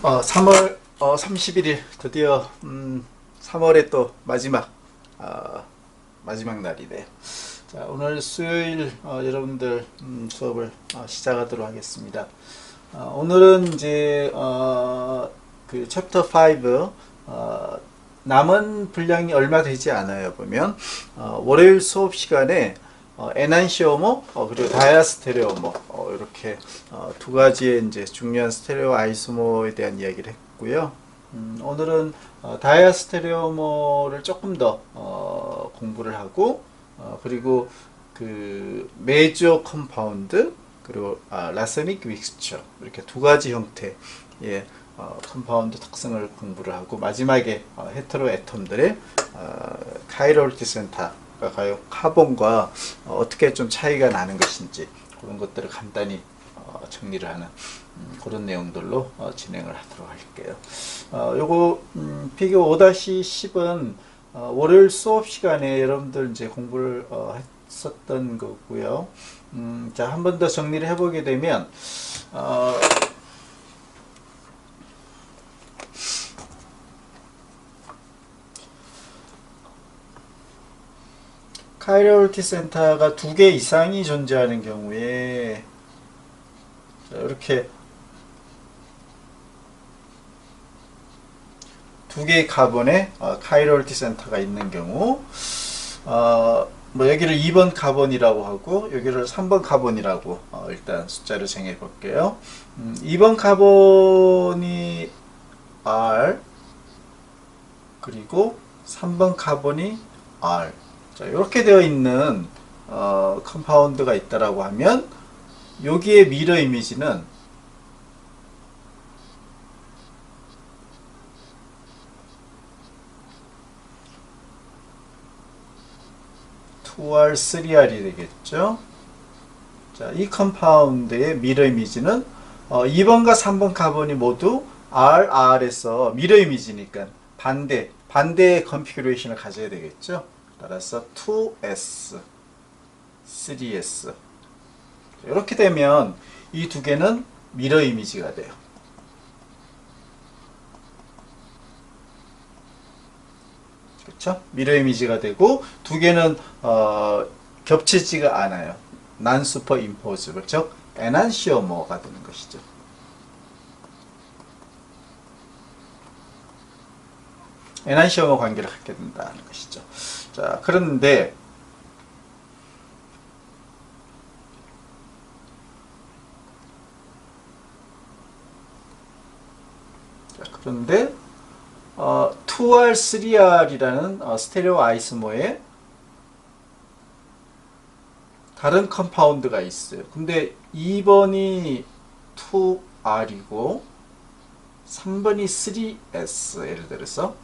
3월 31일 드디어 3월의 또 마지막 날이네요. 자, 오늘 수요일 여러분들 수업을 시작하도록 하겠습니다. 오늘은 이제 그 챕터 5 남은 분량이 얼마 되지 않아요. 보면 월요일 수업 시간에 에난시오모 그리고 다이아스테레오모 이렇게 두 가지의 이제 중요한 스테레오 아이소모에 대한 이야기를 했고요. 오늘은 다이아스테레오모를 조금 더 공부를 하고 그리고 그 메이저 컴파운드 그리고 라세닉 믹스처 이렇게 두 가지 형태의 컴파운드 특성을 공부를 하고 마지막에 헤테로 애톰들의 카이럴티 센터 과연 카본과 어떻게 좀 차이가 나는 것인지 그런 것들을 간단히 정리를 하는 그런 내용들로 진행을 하도록 할게요. 요거 피규어 5-10은 월요일 수업 시간에 여러분들 이제 공부를 했었던 거고요. 자, 한 번 더 정리를 해보게 되면 카이럴티 센터가 2개 이상이 존재하는 경우에 이렇게 2개의 카본에 카이럴티 센터가 있는 경우 뭐 여기를 2번 카본이라고 하고 여기를 3번 카본이라고 일단 숫자를 정해 볼게요. 2번 카본이 R 그리고 3번 카본이 R. 자, 이렇게 되어 있는 컴파운드가 있다라고 하면 여기에 미러 이미지는 (2R, 3R이) 되겠죠. 자, 이 컴파운드의 미러 이미지는 2번과 3번 카본이 모두 RR에서 미러 이미지니까 반대의 컨피규레이션을 가져야 되겠죠. 따라서 2S, 3S 이렇게 되면 이 두 개는 미러 이미지가 돼요. 그렇죠? 미러 이미지가 되고 두 개는 겹치지가 않아요. 난 슈퍼 임포지블 즉 에난시오모가 되는 것이죠. 에난시오모 관계를 갖게 된다는 것이죠. 자, 그런데 그런데 2R, 3R이라는 스테레오 아이소모에 다른 컴파운드가 있어요. 근데 2번이 2R이고 3번이 3S 예를 들어서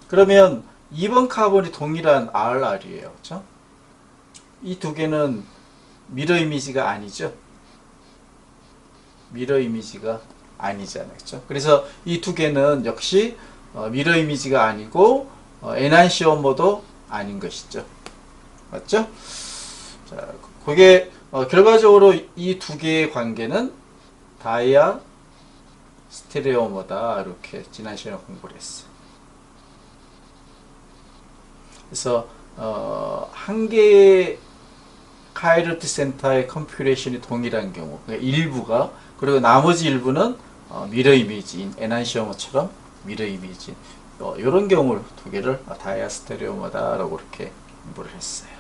그러면 2번 카본이 동일한 RR이에요. 그렇죠? 이 두 개는 미러 이미지가 아니죠. 미러 이미지가 아니잖아요. 그렇죠? 그래서 이 두 개는 역시 미러 이미지가 아니고 에난시오모도 아닌 것이죠. 맞죠? 자, 그게 결과적으로 이 두 개의 관계는 다이아 스테레오모다. 이렇게 지난 시간에 공부를 했어요. 그래서 한 개의 카이럴티 센터의 컴퓨레이션이 동일한 경우 그러니까 일부가 그리고 나머지 일부는 미러 이미지인 에난시오모처럼 미러 이미지인 이런 경우를 두 개를 다이아 스테레오모다라고 이렇게 공부를 했어요.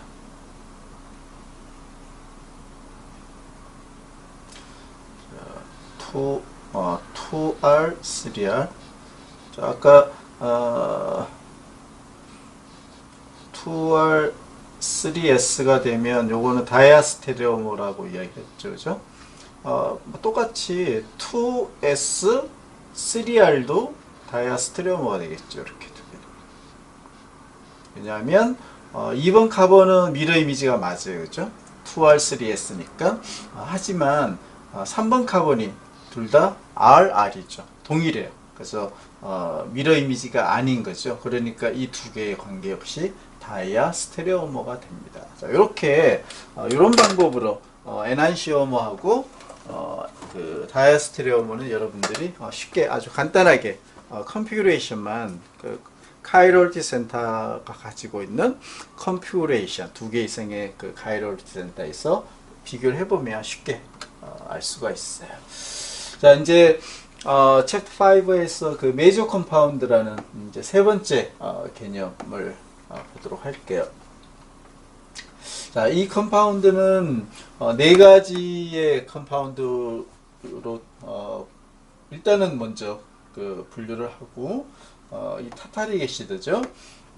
자, 2R, 3R. 자, 아까 2R, 3S가 되면 요거는 다이아스테레오모라고 이야기했죠. 그죠? 똑같이 2S, 3R도 다이아스테레오모가 되겠죠. 이렇게 두 개는. 왜냐하면 2번 카본은 미러 이미지가 맞아요. 그죠? 2R, 3S니까. 하지만 3번 카본이 둘 다 RR이죠. 동일해요. 그래서 미러 이미지가 아닌 거죠. 그러니까 이 두 개의 관계 역시 다이아 스테레오모가 됩니다. 자, 이렇게 이런 방법으로 에난시오머하고 그 다이아스테레오머는 여러분들이 쉽게 아주 간단하게 컨피규레이션만 그 카이럴티 센터가 가지고 있는 컨피규레이션 두 개 이상의 그 카이럴티 센터에서 비교를 해보면 쉽게 알 수가 있어요. 자, 이제 챕터 5에서 그 메이저 컴파운드라는 이제 세 번째 개념을 보도록 할게요. 자, 이 컴파운드는 네 가지의 컴파운드로 일단은 먼저 그 분류를 하고 이 타타릭 애시드죠.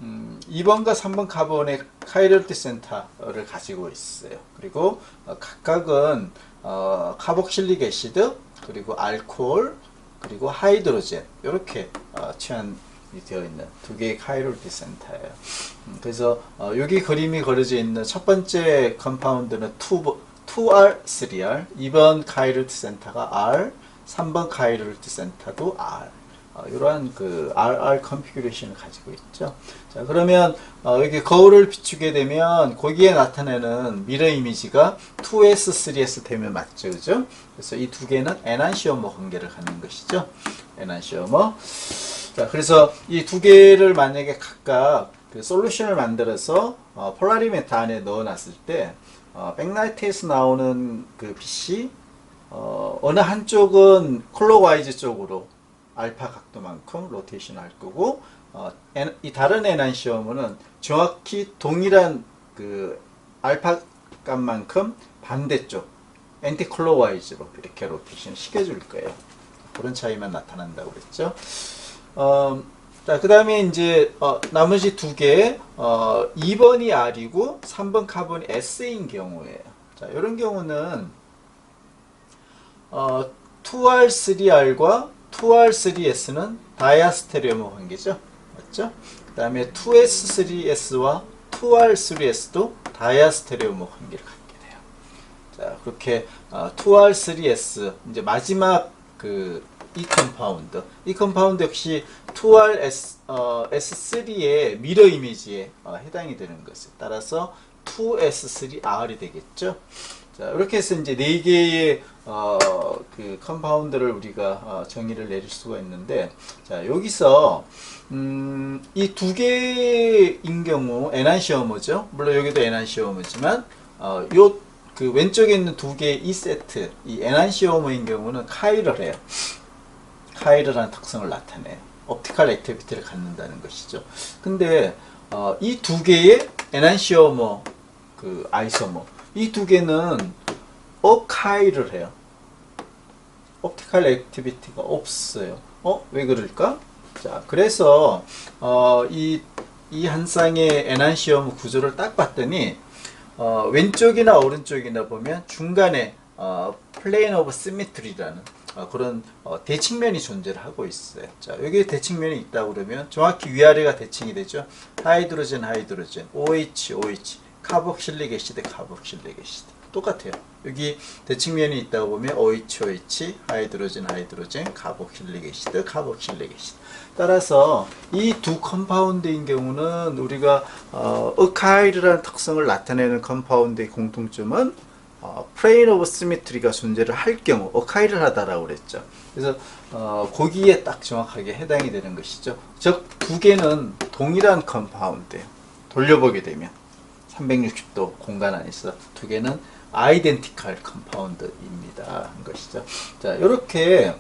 2번과 3번 카본의 카이럴티 센터를 가지고 있어요. 그리고 각각은 카복실릭 애시드, 그리고 알코올, 그리고 하이드로젠 이렇게 취한 되어 있는 두 개의 카이럴티 센터예요. 그래서 여기 그림이 그려져 있는 첫 번째 컴파운드는 2R, 3R, 2번 카이럴티 센터가 R, 3번 카이럴티 센터도 R. 이러한 그 RR 컨피규레이션을 가지고 있죠. 자, 그러면 여기 거울을 비추게 되면 거기에 나타내는 미러 이미지가 2S, 3S 되면 맞죠, 그죠? 그래서 이 두 개는 에난시오머 관계를 갖는 것이죠. 에난시오머. 자, 그래서 이 두 개를 만약에 각각 그 솔루션을 만들어서 폴라리메타 안에 넣어놨을 때 백라이트에서 나오는 그 빛이 어느 한쪽은 클로와이즈 쪽으로 알파 각도만큼 로테이션 할 거고 이 다른 에난시오머는 정확히 동일한 그 알파 값만큼 반대쪽 엔티클로와이즈로 이렇게 로테이션 시켜줄 거예요. 그런 차이만 나타난다고 그랬죠. 자, 그 다음에 이제 나머지 두 개 2번이 R이고 3번 카본이 S인 경우에요. 자, 이런 경우는 2R, 3R과 2R, 3S는 다이아스테레오머 관계죠. 맞죠? 그 다음에 2S, 3S와 2R, 3S도 다이아스테레오머 관계를 갖게 돼요. 자, 그렇게 2R, 3S 이제 마지막 그 이 컴파운드 역시 2R, S3의 미러 이미지에 해당이 되는 것에 따라서 2S3R이 되겠죠. 자, 이렇게 해서 이제 네 개의 그 컴파운드를 우리가 정의를 내릴 수가 있는데, 자, 여기서 이 두 개인 경우 에난시오머죠. 물론 여기도 에난시오머지만 요 그 왼쪽에 있는 두 개의 이 세트, 이 에난시오머인 경우는 카이럴해요. 카이럴한 특성을 나타내요. 옵티컬 액티비티를 갖는다는 것이죠. 근데 이 두 개의 에난시오머 그 아이소머 이 두 개는 어카이를 해요. 옵티컬 액티비티가 없어요. 왜 그럴까? 자, 그래서 이 한 쌍의 에난시오머 구조를 딱 봤더니 왼쪽이나 오른쪽이나 보면 중간에 플레인 오브 시메트리라는 그런 대칭면이 존재를 하고 있어요. 자, 여기에 대칭면이 있다 그러면 정확히 위아래가 대칭이 되죠. 하이드로젠, OH, 카복실릭 애시드, 카복실릭 애시드. 똑같아요. 여기 대칭면이 있다고 보면 OH, 하이드로젠, 카복실릭 애시드, 카복실릭 애시드. 따라서 이 두 컴파운드인 경우는 우리가 어카이르라는 특성을 나타내는 컴파운드의 공통점은 플레인 오브 시메트리가 존재를 할 경우 어카이를 하다라고 그랬죠. 그래서 거기에 딱 정확하게 해당이 되는 것이죠. 즉 두 개는 동일한 컴파운드예요. 돌려보게 되면 360도 공간 안에서 두 개는 아이덴티컬 컴파운드입니다. 한 것이죠. 자, 이렇게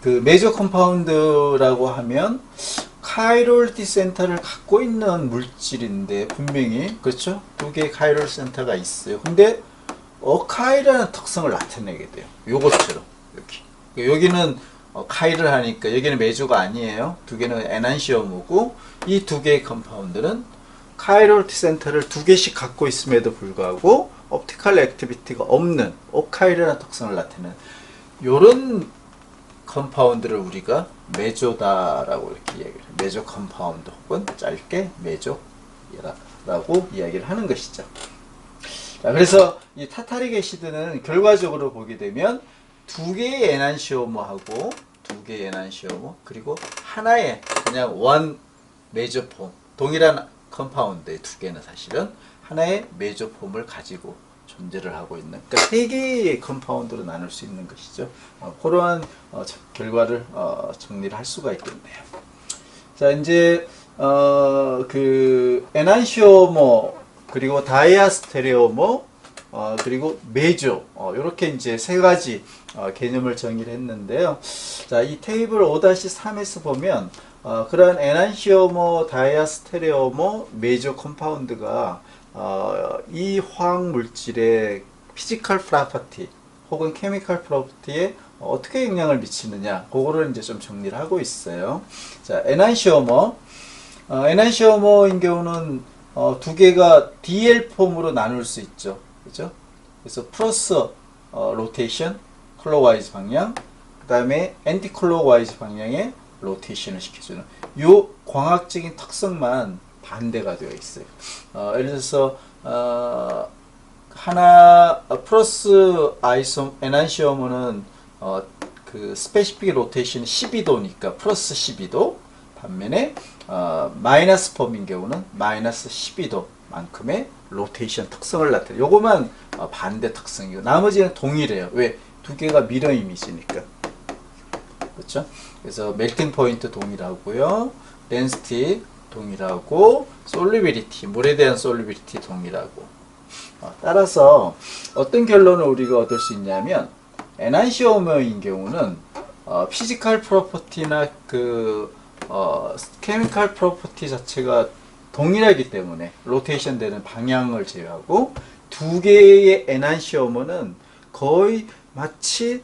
그 메이저 컴파운드라고 하면 카이럴티 센터를 갖고 있는 물질인데 분명히 그렇죠? 두 개의 카이럴 센터가 있어요. 근데 어카이라는 특성을 나타내게 돼요. 요것처럼 여기는 카이를 하니까 여기는 메이저가 아니에요. 두 개는 에난시오머고 이 두 개의 컴파운드는 카이럴티 센터를 두 개씩 갖고 있음에도 불구하고 옵티컬 액티비티가 없는 어카이라는 특성을 나타내는 요런 컴파운드를 우리가 메조다라고 이렇게 이야기를 해요. 메조 컴파운드 혹은 짧게 메조라고 이야기를 하는 것이죠. 자, 그래서 이 타타릭 애시드는 결과적으로 보게 되면 두 개의 에난시오머하고 두 개의 에난시오머 그리고 하나의 그냥 원 메조폼 동일한 컴파운드의 두 개는 사실은 하나의 메조폼을 가지고 존재를 하고 있는, 그러니까 세 개의 컴파운드로 나눌 수 있는 것이죠. 그러한 결과를 정리를 할 수가 있겠네요. 자, 이제 그 에난시오모, 그리고 다이아스테레오모, 그리고 메조, 이렇게 이제 세 가지 개념을 정의를 했는데요. 자, 이 테이블 5-3에서 보면 그러한 에난시오모, 다이아스테레오모, 메조 컴파운드가 이 화학 물질의 피지컬 프로퍼티 혹은 케미컬 프로퍼티에 어떻게 영향을 미치느냐, 그거를 이제 좀 정리를 하고 있어요. 자, 에난시오모인 경우는 두 개가 DL 폼으로 나눌 수 있죠. 그죠? 그래서 플러스 로테이션, 클로와이즈 방향, 그 다음에 엔티 클로와이즈 방향의 로테이션을 시켜주는 요 광학적인 특성만 반대가 되어 있어요. 예를 들어서 하나 플러스 에난시오모는 그 스페시픽 로테이션이 12도니까 플러스 12도, 반면에 마이너스 폼인 경우는 마이너스 12도만큼의 로테이션 특성을 나타내요. 요거만 반대 특성이고 나머지는 동일해요. 왜? 두 개가 미러 이미지니까. 그렇죠? 그래서 멜팅 포인트 동일하고요. 덴시티 동일하고, 솔리빌리티, 물에 대한 솔리빌리티 동일하고. 따라서 어떤 결론을 우리가 얻을 수 있냐면, 에난시오모인 경우는 피지컬 프로퍼티나 그 케미컬 프로퍼티 자체가 동일하기 때문에 로테이션 되는 방향을 제외하고, 두 개의 에난시오모는 거의 마치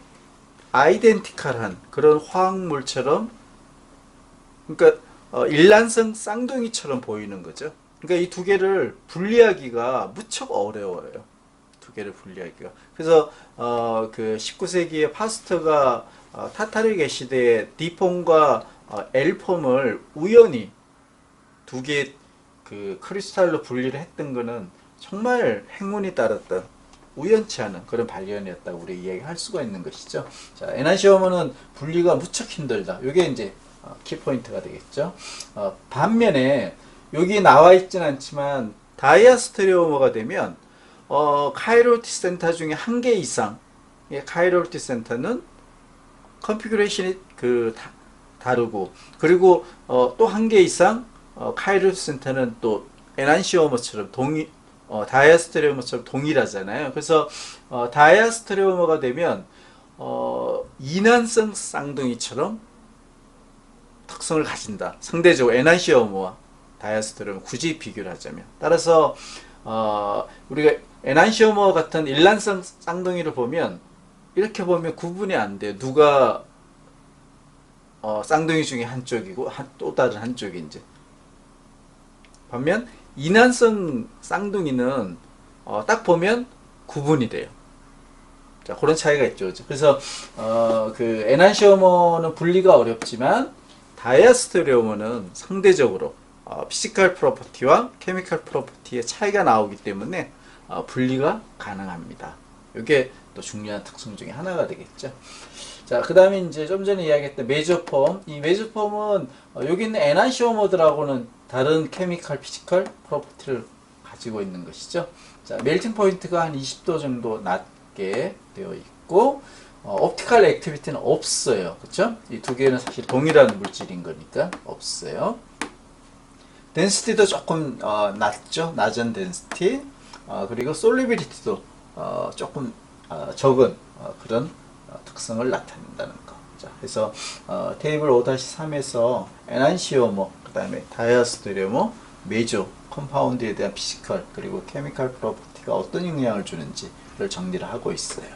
아이덴티컬한 그런 화학물처럼, 그러니까 일란성 쌍둥이처럼 보이는 거죠. 그러니까 이 두 개를 분리하기가 무척 어려워요. 두 개를 분리하기가. 그래서 그 19세기에 파스터가 타타르게 시대에 D폼과 L폼을 우연히 두 개의 그 크리스탈로 분리를 했던 거는 정말 행운이 따랐던 우연치 않은 그런 발견이었다고 우리 이야기할 수가 있는 것이죠. 자, 에난시오모는 분리가 무척 힘들다. 이게 이제 키포인트가 되겠죠. 반면에 여기 나와 있진 않지만 다이아스테레오모가 되면 카이로티 센터 중에 한 개 이상, 카이로티 센터는 컨피규레이션이 다르고, 그리고 또 한 개 이상 카이로티 센터는 또 에난시오모처럼 다이아스테레오모처럼 동일하잖아요. 그래서 다이아스테레오모가 되면 이난성 쌍둥이처럼 특성을 가진다. 상대적으로 에난시오모와 다이아스테레오모 굳이 비교를 하자면. 따라서 우리가 에난시오모 같은 일란성 쌍둥이를 보면 이렇게 보면 구분이 안 돼요. 누가 쌍둥이 중에 한쪽이고 또 다른 한쪽인지. 반면 이난성 쌍둥이는 딱 보면 구분이 돼요. 자, 그런 차이가 있죠. 그래서 그 에난시오모는 분리가 어렵지만 다이아스테레오모는 상대적으로 피지컬 프로퍼티와 케미컬 프로퍼티의 차이가 나오기 때문에 분리가 가능합니다. 이게 또 중요한 특성 중에 하나가 되겠죠. 자, 그 다음에 이제 좀 전에 이야기했던 메조폼. 이 메조폼은 여기 있는 에난시오모들하고는 다른 케미컬, 피지컬 프로퍼티를 가지고 있는 것이죠. 자, 멜팅 포인트가 한 20도 정도 낮게 되어 있고, 옵티컬 액티비티는 없어요. 그쵸? 이 두 개는 사실 동일한 물질인 거니까 없어요. 덴시티도 조금 낮죠. 낮은 덴시티. 그리고 솔리빌리티도 조금 적은 그런 특성을 나타낸다는 거. 자, 그래서 테이블 5-3에서 에난시오모, 그 다음에 다이아스테레오모, 메조 컴파운드에 대한 피지컬 그리고 케미컬 프로퍼티가 어떤 영향을 주는지를 정리를 하고 있어요.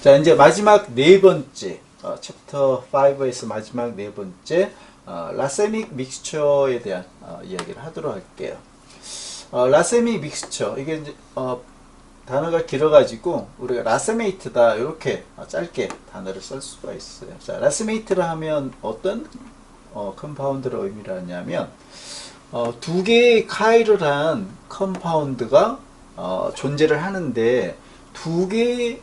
자, 이제 마지막 네 번째, 챕터 5에서 마지막 네 번째, 라세믹 믹스처에 대한 이야기를 하도록 할게요. 라세믹 믹스처, 이게 이제 단어가 길어가지고 우리가 라세메이트다 이렇게 짧게 단어를 쓸 수가 있어요. 자, 라세메이트라 하면 어떤 컴파운드를 의미를 하냐면 두 개의 카이럴한 컴파운드가 존재를 하는데 두 개의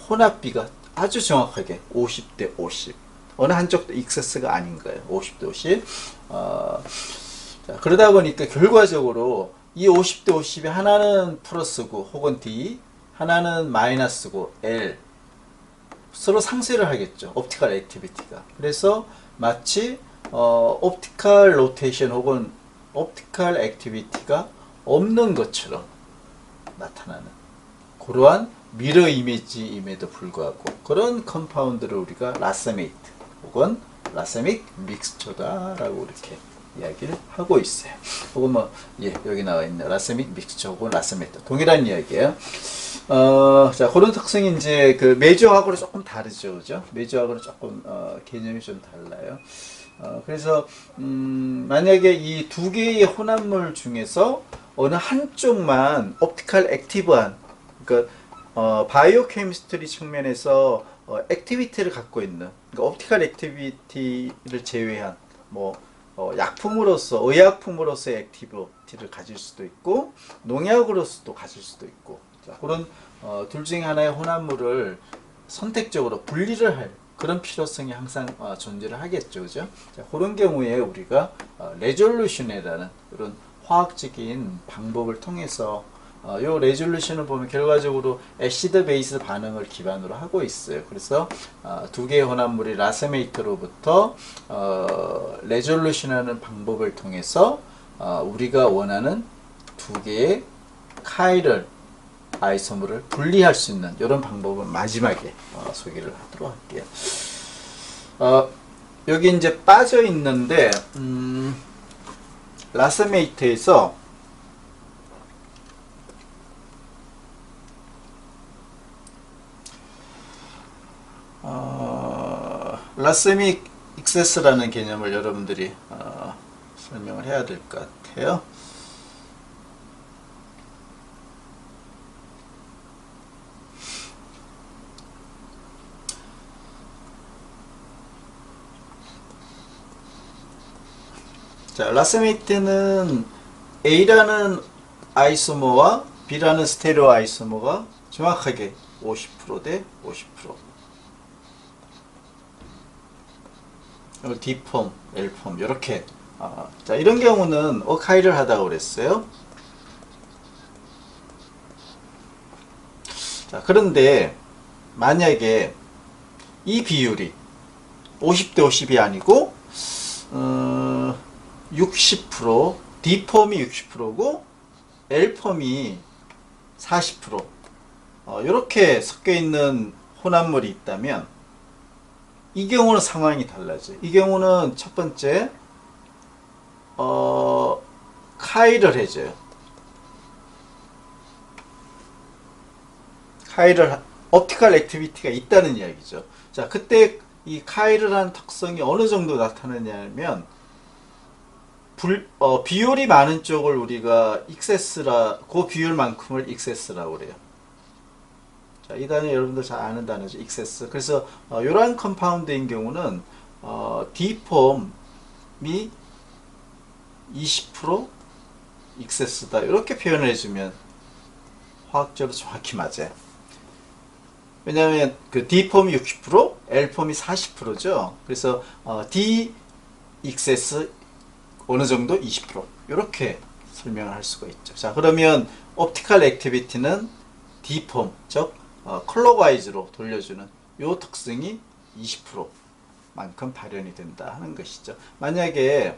혼합비가 아주 정확하게 50대 50. 어느 한쪽도 익세스가 아닌 거예요. 50대 50. 자, 그러다 보니까 결과적으로 이 50대 50이 하나는 플러스고 혹은 D, 하나는 마이너스고 L, 서로 상쇄를 하겠죠. 옵티컬 액티비티가. 그래서 마치 옵티컬 로테이션 혹은 옵티컬 액티비티가 없는 것처럼 나타나는 그러한 미러 이미지임에도 불구하고 그런 컴파운드를 우리가 라세메이트 혹은 라세믹 믹스처다라고 이렇게 이야기를 하고 있어요. 혹은 뭐 여기 나와 있는 라세믹 믹스처 혹은 라세메이트 동일한 이야기예요. 자, 그런 특성이 이제 그 메이저하고는 조금 다르죠, 그죠? 메이저하고는 조금 개념이 좀 달라요. 그래서 만약에 이 두 개의 혼합물 중에서 어느 한쪽만 옵티컬 액티브한, 그러니까 바이오 케미스트리 측면에서 액티비티를 갖고 있는, 그러니까 옵티컬 액티비티를 제외한 뭐 약품으로서 의약품으로서의 액티비티를 가질 수도 있고 농약으로서도 가질 수도 있고, 자, 그런 둘 중에 하나의 혼합물을 선택적으로 분리를 할 그런 필요성이 항상 존재를 하겠죠, 그죠? 자, 그런 경우에 우리가 레졸루션이라는 이런 화학적인 방법을 통해서 요 레졸루션을 보면 결과적으로 애시드 베이스 반응을 기반으로 하고 있어요. 그래서 두 개의 혼합물이 라세메이트로부터 레졸루션하는 방법을 통해서 우리가 원하는 두 개의 카이럴 아이소모를 분리할 수 있는 이런 방법은 마지막에 소개를 하도록 할게요. 여기 이제 빠져 있는데 라세메이트에서 라세믹 익세스라는 개념을 여러분들이 설명을 해야 될 것 같아요. 자, 라세메이트는 A라는 아이소모와 B라는 스테레오 아이소모가 정확하게 50% 대 50%. D폼, L폼 이렇게. 자, 이런 경우는 어카이를 하다고 그랬어요. 자, 그런데 만약에 이 비율이 50대 50이 아니고 60%, D폼이 60%고 L폼이 40% 이렇게 섞여 있는 혼합물이 있다면 이 경우는 상황이 달라져요. 이 경우는 첫 번째 카이를 해줘요. 카이를 옵티컬 액티비티가 있다는 이야기죠. 자, 그때 이 카이를 하는 특성이 어느 정도 나타나냐면 비율이 많은 쪽을 우리가 익세스라, 그 비율만큼을 익세스라고 그래요. 자, 이 단어 여러분들 잘 아는 단어죠. 익세스. 그래서 이러한 컴파운드인 경우는 D폼이 20% 익세스다 이렇게 표현을 해주면 화학적으로 정확히 맞아요. 왜냐하면 그 D폼이 60%, L폼이 40%죠. 그래서 D 익세스 어느 정도 20% 이렇게 설명을 할 수가 있죠. 자, 그러면 옵티컬 액티비티는 D폼, 즉 클록와이즈로 돌려주는 요 특성이 20%만큼 발현이 된다 하는 것이죠. 만약에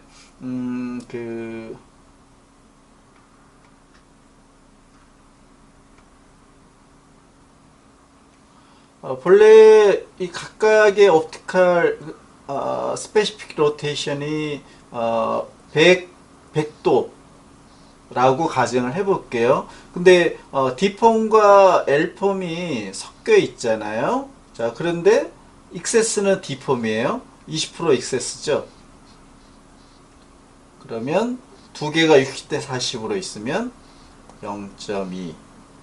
본래 이 각각의 옵티컬 스페시픽 로테이션이 100도라고 가정을 해볼게요. 근데 D폼과 L폼이 섞여 있잖아요. 자, 그런데 익세스는 D폼이에요. 20% 익세스죠. 그러면 두 개가 60대 40으로 있으면 0.2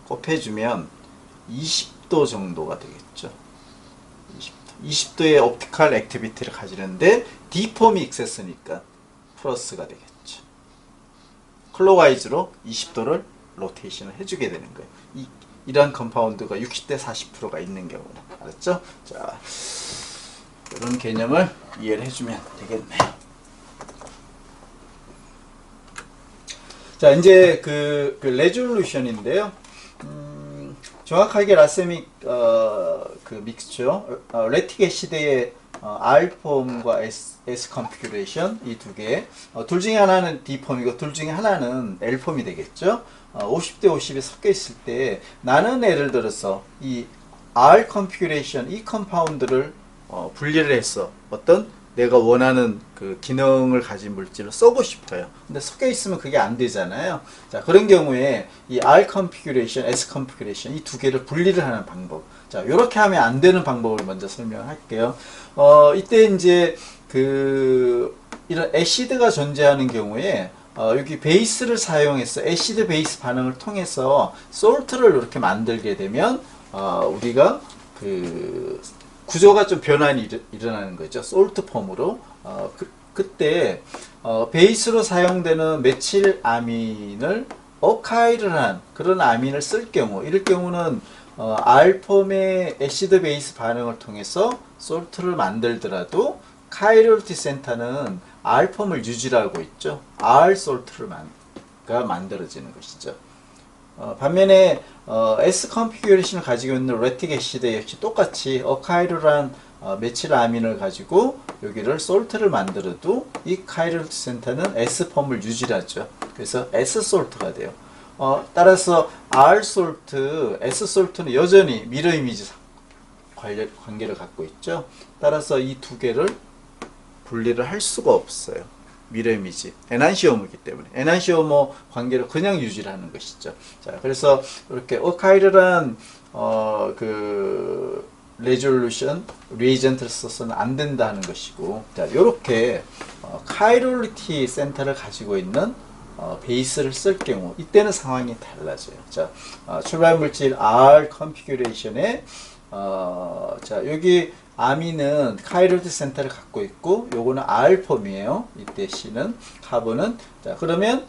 곱해주면 20도 정도가 되겠죠. 20도의 옵티컬 액티비티를 가지는데 D폼이 익세스니까 플러스가 되겠죠. 클록와이즈로 20도를 로테이션을 해주게 되는 거예요. 이런 컴파운드가 60대 40%가 있는 경우는. 알았죠? 자, 이런 개념을 이해를 해주면 되겠네요. 자, 이제 그 레졸루션인데요. 정확하게 라세믹 그 믹스처, 레틱 애시드의 R폼과 S 컨피규레이션 이 두 개, 둘 중에 하나는 D폼이고 둘 중에 하나는 L폼이 되겠죠. 50대 50이 섞여 있을 때 나는 예를 들어서 이 R 컨피규레이션 이 컴파운드를 분리를 해서 어떤 내가 원하는 그 기능을 가진 물질을 써고 싶어요. 근데 섞여 있으면 그게 안 되잖아요. 자, 그런 경우에 이 R 컨피규레이션, S 컨피규레이션 이 두 개를 분리를 하는 방법. 자, 이렇게 하면 안 되는 방법을 먼저 설명할게요. 이때 이제 그 이런 애시드가 존재하는 경우에 여기 베이스를 사용해서 애시드 베이스 반응을 통해서 솔트를 이렇게 만들게 되면 우리가 그 구조가 좀 변환이 일어나는 거죠. 솔트 폼으로. 그때 베이스로 사용되는 메칠 아민을 어카이를 한 그런 아민을 쓸 경우, 이럴 경우는 R폼의 애시드 베이스 반응을 통해서 솔트를 만들더라도 카이럴티 센터는 R폼을 유지하고 있죠. R 솔트가 만들어지는 것이죠. 반면에 S 컨피규레이션을 가지고 있는 레틱 애시드 역시 똑같이 어카이르란 메칠 아민을 가지고 여기를 솔트를 만들어도 이 카이럴티 센터는 S 폼을 유지하죠. 그래서 S 솔트가 돼요. 따라서 R 솔트, S 솔트는 여전히 미러 이미지 관계를 갖고 있죠. 따라서 이 두 개를 분리를 할 수가 없어요. 미러 이미지, 에난시오머이기 때문에 에난시오머 관계를 그냥 유지를 하는 것이죠. 자, 그래서 이렇게 어카이르란 그 레졸루션 리에이전트를 써서는 안 된다는 것이고, 자, 이렇게 카이럴티 센터를 가지고 있는 베이스를 쓸 경우 이때는 상황이 달라져요. 자, 출발 물질 R 컨피규레이션에 자, 여기 아민은 카이럴티 센터를 갖고 있고 요거는 R폼이에요. 이때 C는 카본은. 자, 그러면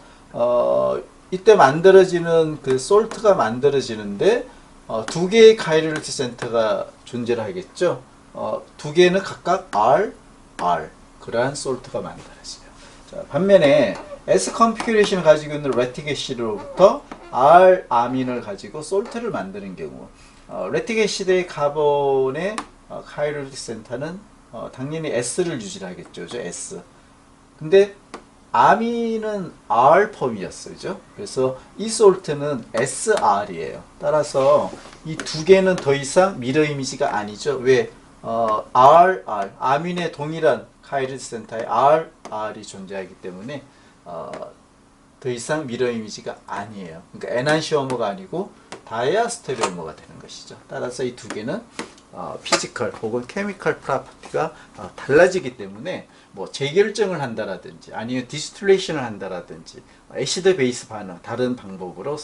이때 만들어지는 그 솔트가 만들어지는데 두 개의 카이럴티 센터가 존재를 하겠죠. 두 개는 각각 R 그러한 솔트가 만들어져요. 자, 반면에 S 컨피규레이션을 가지고 있는 레틱 애시드로부터 R 아민을 가지고 솔트를 만드는 경우 레틱 애시드의 카본의 카이럴티 센터는 당연히 S를 유지를 하겠죠. S. 근데 아민은 R폼이었어요. 그죠? 그래서 이 솔트는 SR이에요. 따라서 이 두 개는 더 이상 미러 이미지가 아니죠. 왜? 아민의 동일한 카이럴티 센터에 R이 존재하기 때문에 더 이상 미러 이미지가 아니에요. 그러니까 에난시오머가 아니고 다이아스테레오머가 되는 것이죠. 따라서 이 두 개는 피지컬 혹은 케미컬 프로퍼티가 달라지기 때문에 뭐 재결정을 한다라든지 아니면 디스틸레이션을 한다라든지 애시드 베이스 반응 다른 방법으로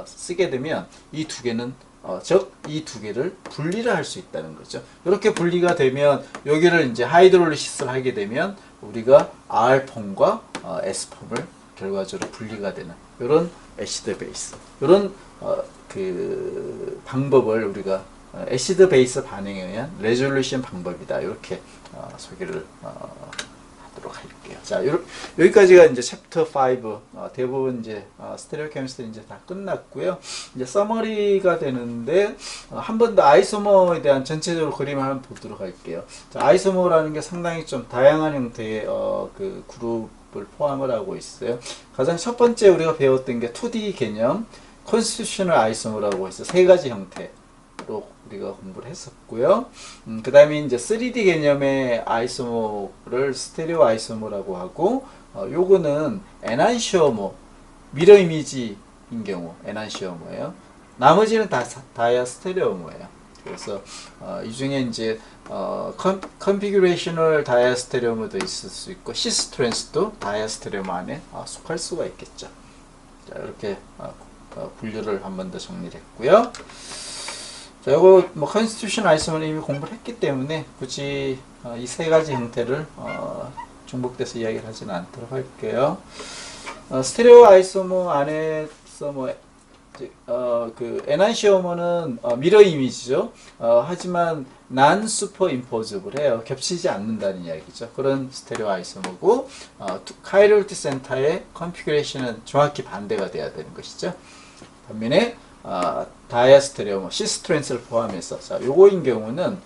쓰게 되면 이 두 개는 즉 이 두 개를 분리를 할 수 있다는 거죠. 이렇게 분리가 되면 여기를 이제 하이드롤리시스를 하게 되면 우리가 R폼과 S폼을 결과적으로 분리가 되는 이런 애시드 베이스 이런 그 방법을 우리가 애시드 베이스 반응에 의한 레졸루션 방법이다. 이렇게 소개를 하도록 할게요. 자, 여기까지가 이제 챕터 5 대부분 이제 스테레오 케미스트리 이제 다 끝났고요. 이제 서머리가 되는데 한 번 더 아이소머에 대한 전체적으로 그림을 한번 보도록 할게요. 자, 아이소머라는 게 상당히 좀 다양한 형태의 그 그룹을 포함을 하고 있어요. 가장 첫 번째 우리가 배웠던 게 2D 개념 컨스티튜셔널 아이소머라고 해서 세 가지 형태로 우리가 공부를 했었고요. 그 다음에 이제 3D 개념의 아이소모를 스테레오 아이소모라고 하고, 요거는 에난시오모, 미러 이미지인 경우 에난시오모예요. 나머지는 다 다이아 스테레오모예요. 그래서 이 중에 이제 컨피규레이셔널 다이아 스테레오모도 있을 수 있고 시스트랜스도 다이아 스테레오모 안에 속할 수가 있겠죠. 자, 이렇게 분류를 한 번 더 정리를 했고요. 자, 요거 뭐 컨스티튜션 아이소모는 이미 공부를 했기 때문에 굳이 이 세 가지 형태를 중복돼서 이야기를 하지는 않도록 할게요. 스테레오 아이소모 안에서 뭐 그 에난시오머는 미러 이미지죠. 하지만 난 슈퍼 임포즈블 해요. 겹치지 않는다는 이야기죠. 그런 스테레오 아이소머고 카이럴티 센터의 컨피그레이션은 정확히 반대가 돼야 되는 것이죠. 반면에 다이아 스테레오머 시스트랜스를 포함해서 자 요거인 경우는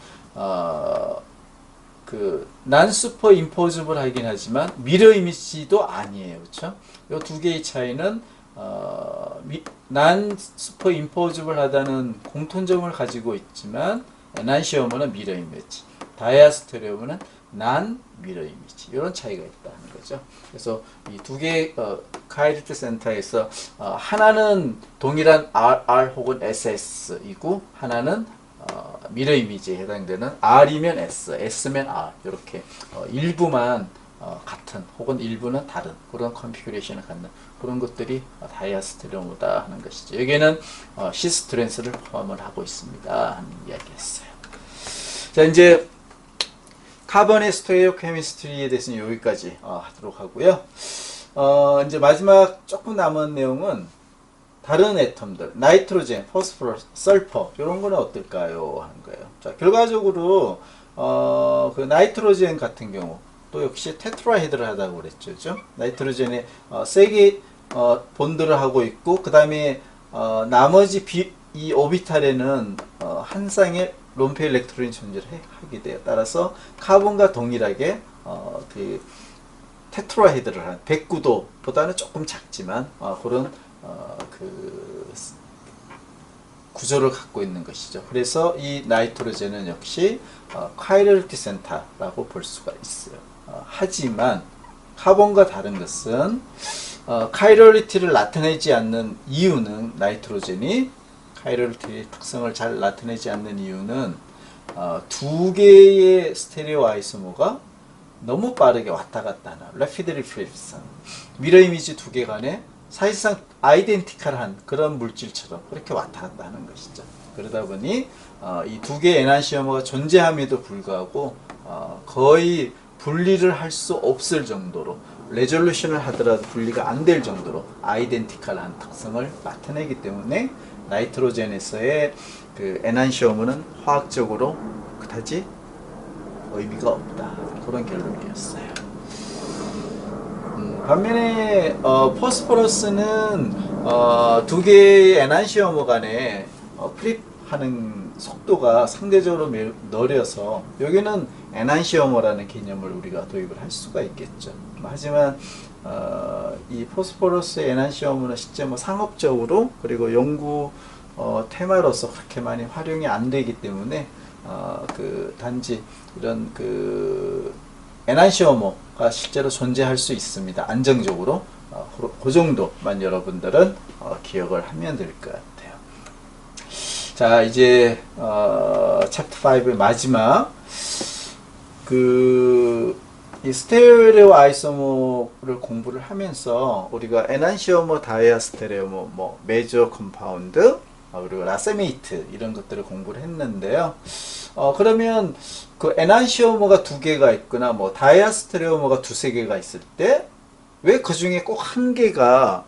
그 난 슈퍼 임포즈블 하긴 하지만 미러 이미지도 아니에요. 그렇죠? 요 두 개의 차이는 난 슈퍼 임포즈블 하다는 공통점을 가지고 있지만 에난시오머는 미러 이미지, 다이아 스테레오머는 난 미러 이미지 이런 차이가 있다는 거죠. 그래서 이 두 개의 카이럴티 센터에서 하나는 동일한 R 혹은 SS이고 하나는 미러 이미지에 해당되는 R이면 S, S면 R 이렇게 일부만 같은 혹은 일부는 다른 그런 컨피규레이션을 갖는 그런 것들이 다이아 스테레오다 하는 것이죠. 여기에는 시스트랜스를 포함을 하고 있습니다 하는 이야기였어요. 자 이제 카본의 스테레오 케미스트리에 대해서는 여기까지 하도록 하고요. 이제 마지막 조금 남은 내용은 다른 애텀들, 나이트로젠, 포스포러스, 설퍼 이런 거는 어떨까요? 하는 거예요. 자, 결과적으로 그 나이트로젠 같은 경우 또 역시 테트라헤드를 하다고 그랬죠, 그죠? 나이트로젠에 세게 본드를 하고 있고 그 다음에 나머지 이 오비탈에는 한 쌍의 롬페 일렉트론이 존재를 하게 돼요. 따라서 카본과 동일하게 그 테트라헤드를 한 백구도보다는 조금 작지만 그런 그 구조를 갖고 있는 것이죠. 그래서 이 나이트로젠은 역시 카이럴티 센터라고 볼 수가 있어요. 하지만 카본과 다른 것은 카이럴리티를 나타내지 않는 이유는 나이트로젠이 카이럴리티의 특성을 잘 나타내지 않는 이유는 두 개의 스테레오 아이소모가 너무 빠르게 왔다 갔다 하는 rapid reflection 미러 이미지 두 개 간에 사실상 아이덴티컬한 그런 물질처럼 그렇게 왔다 갔다 하는 것이죠. 그러다 보니 이 두 개의 에난시오머가 존재함에도 불구하고 거의 분리를 할 수 없을 정도로 레졸루션을 하더라도 분리가 안 될 정도로 아이덴티컬한 특성을 나타내기 때문에 나이트로젠에서의 그 에난시오머는 화학적으로 그다지 의미가 없다. 그런 결론이었어요. 반면에 포스포러스는 두 개의 에난시오머 간에 프립하는 속도가 상대적으로 매우 느려서 여기는 에난시오머라는 개념을 우리가 도입을 할 수가 있겠죠. 하지만 이 포스포러스의 에난시오머는 실제 뭐 상업적으로 그리고 연구 테마로서 그렇게 많이 활용이 안 되기 때문에 그 단지 이런 그 에난시오머가 실제로 존재할 수 있습니다. 안정적으로 그 정도만 여러분들은 기억을 하면 될 것 같아요. 자 이제 챕터 5의 마지막 이 스테레오 아이소모를 공부를 하면서 우리가 에난시오머, 다이아 스테레오머, 뭐 메이저 컴파운드 그리고 라세메이트 이런 것들을 공부를 했는데요. 그러면 그 에난시오머가 두 개가 있거나 뭐 다이아 스테레오머가 두세 개가 있을 때 왜 그 중에 꼭 한 개가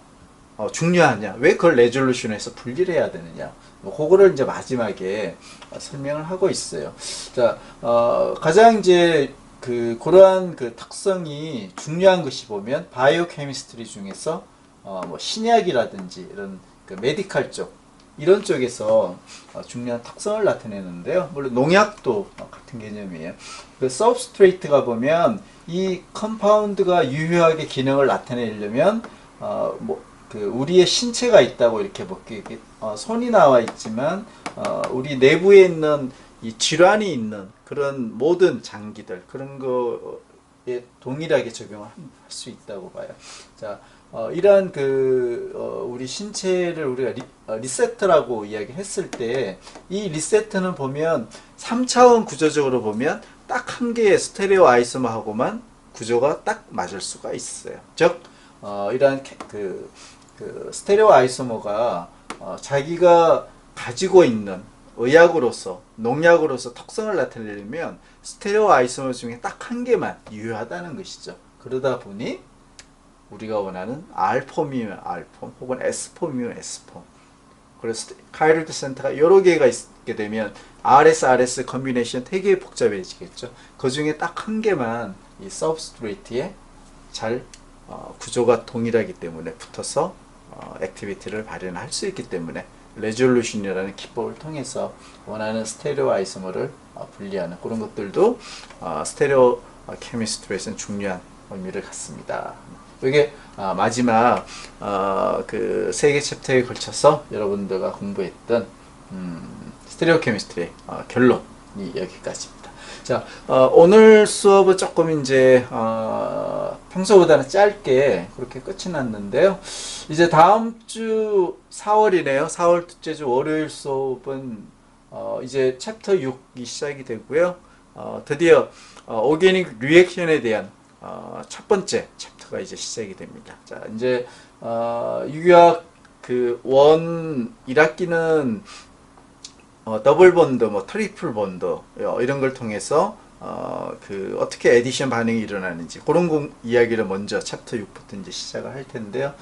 중요하냐? 왜 그걸 레졸루션에서 분리를 해야 되느냐? 그거를 이제 마지막에 설명을 하고 있어요. 자, 가장 이제 그러한 그 특성이 중요한 것이 보면 바이오 케미스트리 중에서 뭐 신약이라든지 이런 그 메디칼 쪽 이런 쪽에서 중요한 특성을 나타내는데요. 물론 농약도 같은 개념이에요. 그 서브스트레이트가 보면 이 컴파운드가 유효하게 기능을 나타내려면 우리의 신체가 있다고 이렇게 손이 나와 있지만 우리 내부에 있는 이 질환이 있는 그런 모든 장기들 그런 거에 동일하게 적용을 할 수 있다고 봐요. 자, 이러한 우리 신체를 우리가 리세트라고 이야기했을 때 이 리세트는 보면 3차원 구조적으로 보면 딱 한 개의 스테레오 아이소머하고만 구조가 딱 맞을 수가 있어요. 즉 이러한 스테레오 아이소머가 자기가 가지고 있는 의약으로서 농약으로서 특성을 나타내려면 스테레오 아이소머 중에 딱 한 개만 유효하다는 것이죠. 그러다 보니 우리가 원하는 R폼이면 R폼 혹은 S폼이면 S폼 그래서 카이로드 센터가 여러 개가 있게 되면 RS 컨비네이션 되게 복잡해지겠죠. 그 중에 딱 한 개만 이 서브스트레이트에 잘 구조가 동일하기 때문에 붙어서 액티비티를 발현할 수 있기 때문에 레졸루션이라는 기법을 통해서 원하는 스테레오 아이소머를 분리하는 그런 것들도 스테레오 케미스트리에서는 중요한 의미를 갖습니다. 이게 마지막 그 세 개 챕터에 걸쳐서 여러분들과 공부했던 스테레오 케미스트리의 결론이 여기까지입니다. 자, 오늘 수업은 조금 이제 평소보다는 짧게 그렇게 끝이 났는데요. 이제 다음 주 4월이네요. 4월 둘째 주 월요일 수업은 이제 챕터 6이 시작이 되고요. 드디어 오게닉 리액션에 대한 첫 번째 챕터가 이제 시작이 됩니다. 자, 이제 유효학 그 1학기는 더블 본드, 뭐 트리플 본드 이런 걸 통해서 그 어떻게 에디션 반응이 일어나는지 그런 이야기를 먼저 챕터 6부터 이제 시작을 할 텐데요.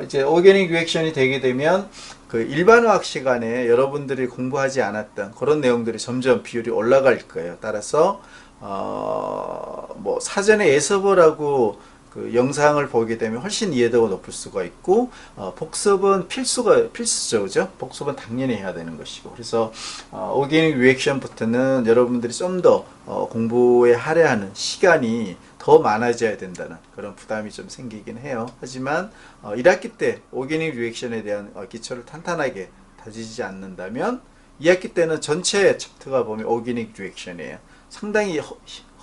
이제 오게닉 리액션이 되게 되면 그 일반화학 시간에 여러분들이 공부하지 않았던 그런 내용들이 점점 비율이 올라갈 거예요. 따라서 뭐 사전에 예습을하고 그 영상을 보게 되면 훨씬 이해도가 높을 수가 있고 복습은 필수죠, 그죠? 복습은 당연히 해야 되는 것이고 그래서 오게닉 리액션부터는 여러분들이 좀 더 공부에 할애하는 시간이 더 많아져야 된다는 그런 부담이 좀 생기긴 해요. 하지만 1학기 때 오게닉 리액션에 대한 기초를 탄탄하게 다지지 않는다면 2학기 때는 전체 챕터가 보면 오게닉 리액션이에요. 상당히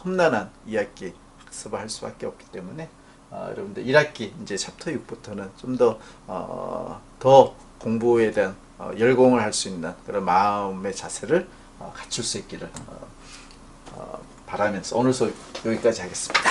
험난한 2학기 학습을 할 수밖에 없기 때문에 여러분들 1학기 이제 챕터 6부터는 좀 더 공부에 대한 열공을 할 수 있는 그런 마음의 자세를 갖출 수 있기를 바라면서 오늘 수업 여기까지 하겠습니다.